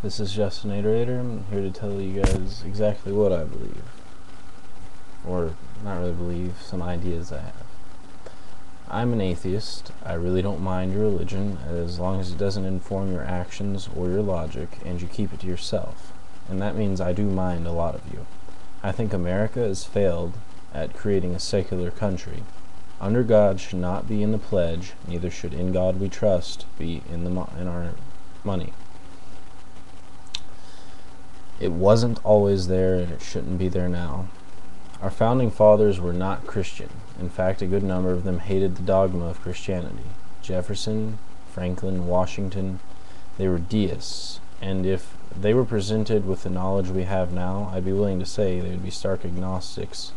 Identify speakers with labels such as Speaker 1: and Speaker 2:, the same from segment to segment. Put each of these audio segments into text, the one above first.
Speaker 1: This is justinatorator. I'm here to tell you guys exactly what I believe. Or, not really believe, some ideas I have. I'm an atheist. I really don't mind your religion as long as it doesn't inform your actions or your logic and you keep it to yourself. And that means I do mind a lot of you. I think America has failed at creating a secular country. Under God should not be in the pledge, neither should in God we trust be in our money. It wasn't always there, and it shouldn't be there now. Our founding fathers were not Christian. In fact, a good number of them hated the dogma of Christianity. Jefferson, Franklin, Washington, they were deists, and if they were presented with the knowledge we have now, I'd be willing to say they would be stark agnostics,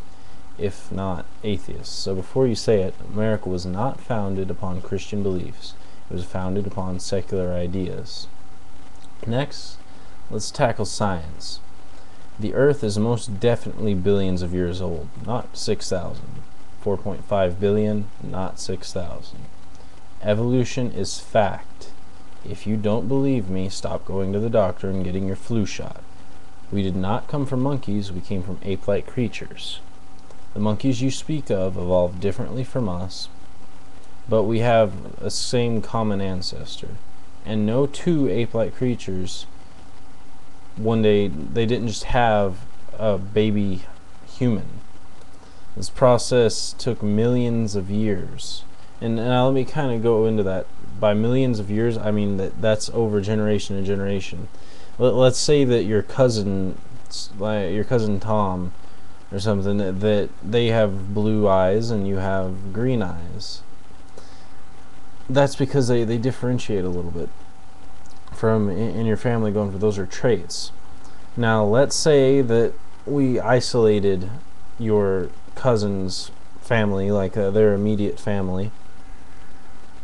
Speaker 1: if not atheists. So before you say it, America was not founded upon Christian beliefs. It was founded upon secular ideas. Next, let's tackle science. The Earth is most definitely billions of years old, not 6,000. 4.5 billion, not 6,000. Evolution is fact. If you don't believe me, stop going to the doctor and getting your flu shot. We did not come from monkeys, we came from ape-like creatures. The monkeys you speak of evolved differently from us, but we have a same common ancestor. And no two ape-like creatures, one day, they didn't just have a baby human. This process took millions of years. And now let me kind of go into that. By millions of years, I mean that's over generation and generation. Let's say that your cousin Tom or something, that they have blue eyes and you have green eyes. That's because they differentiate a little bit from in your family, going for those are traits. Now let's say that we isolated your cousin's family, like their immediate family,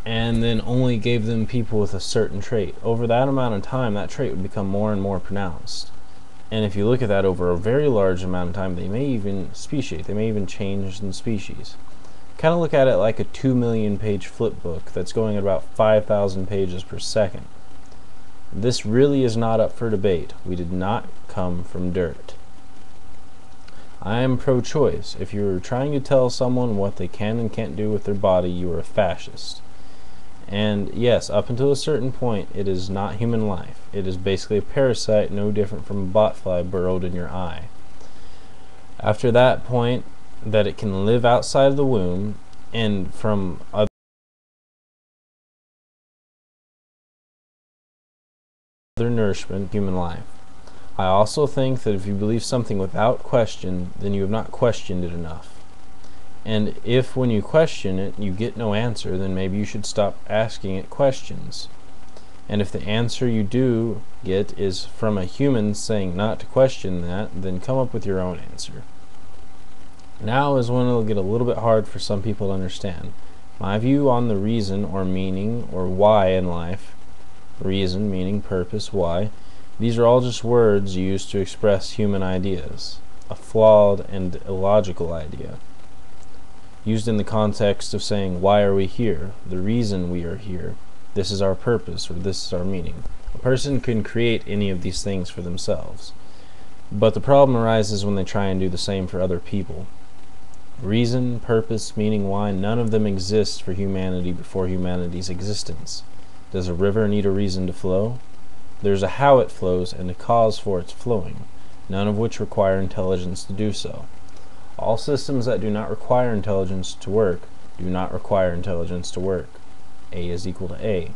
Speaker 1: and then only gave them people with a certain trait. Over that amount of time, that trait would become more and more pronounced. And if you look at that over a very large amount of time, they may even speciate, they may even change in species. Kind of look at it like a 2 million page flip book that's going at about 5,000 pages per second. This really is not up for debate. We did not come from dirt. I am pro-choice. If you're trying to tell someone what they can and can't do with their body, you are a fascist. And yes, up until a certain point, it is not human life. It is basically a parasite, no different from a botfly burrowed in your eye. After that point, that it can live outside of the womb and from other nourishment, human life. I also think that if you believe something without question, then you have not questioned it enough. And if when you question it, you get no answer, then maybe you should stop asking it questions. And if the answer you do get is from a human saying not to question that, then come up with your own answer. Now is when it'll get a little bit hard for some people to understand. My view on the reason or meaning or why in life, reason meaning purpose, why, these are all just words used to express human ideas, a flawed and illogical idea, used in the context of saying, why are we here? The reason we are here. This is our purpose, or this is our meaning. A person can create any of these things for themselves, but the problem arises when they try and do the same for other people. Reason, purpose, meaning, why, none of them exist for humanity before humanity's existence. Does a river need a reason to flow? There's a how it flows and a cause for its flowing, none of which require intelligence to do so. All systems that do not require intelligence to work do not require intelligence to work. A is equal to A.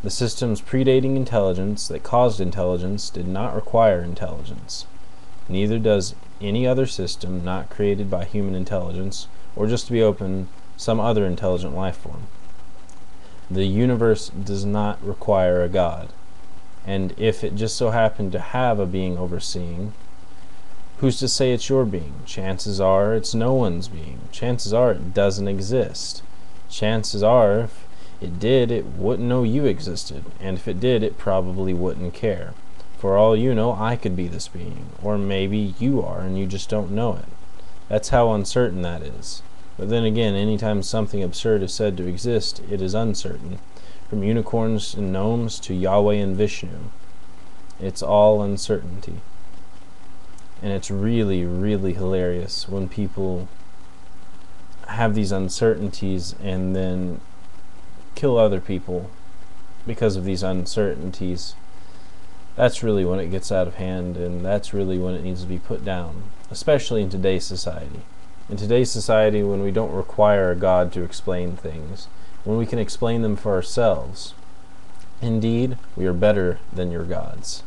Speaker 1: The systems predating intelligence that caused intelligence did not require intelligence. Neither does any other system not created by human intelligence, or just to be open, some other intelligent life form. The universe does not require a God. And if it just so happened to have a being overseeing, who's to say it's your being? Chances are it's no one's being. Chances are it doesn't exist. Chances are if it did, it wouldn't know you existed. And if it did, it probably wouldn't care. For all you know, I could be this being. Or maybe you are and you just don't know it. That's how uncertain that is. But then again, anytime something absurd is said to exist, it is uncertain. From unicorns and gnomes to Yahweh and Vishnu. It's all uncertainty. And it's really, really hilarious when people have these uncertainties and then kill other people because of these uncertainties. That's really when it gets out of hand, and that's really when it needs to be put down, especially in today's society. In today's society, when we don't require a God to explain things, when we can explain them for ourselves. Indeed, we are better than your gods.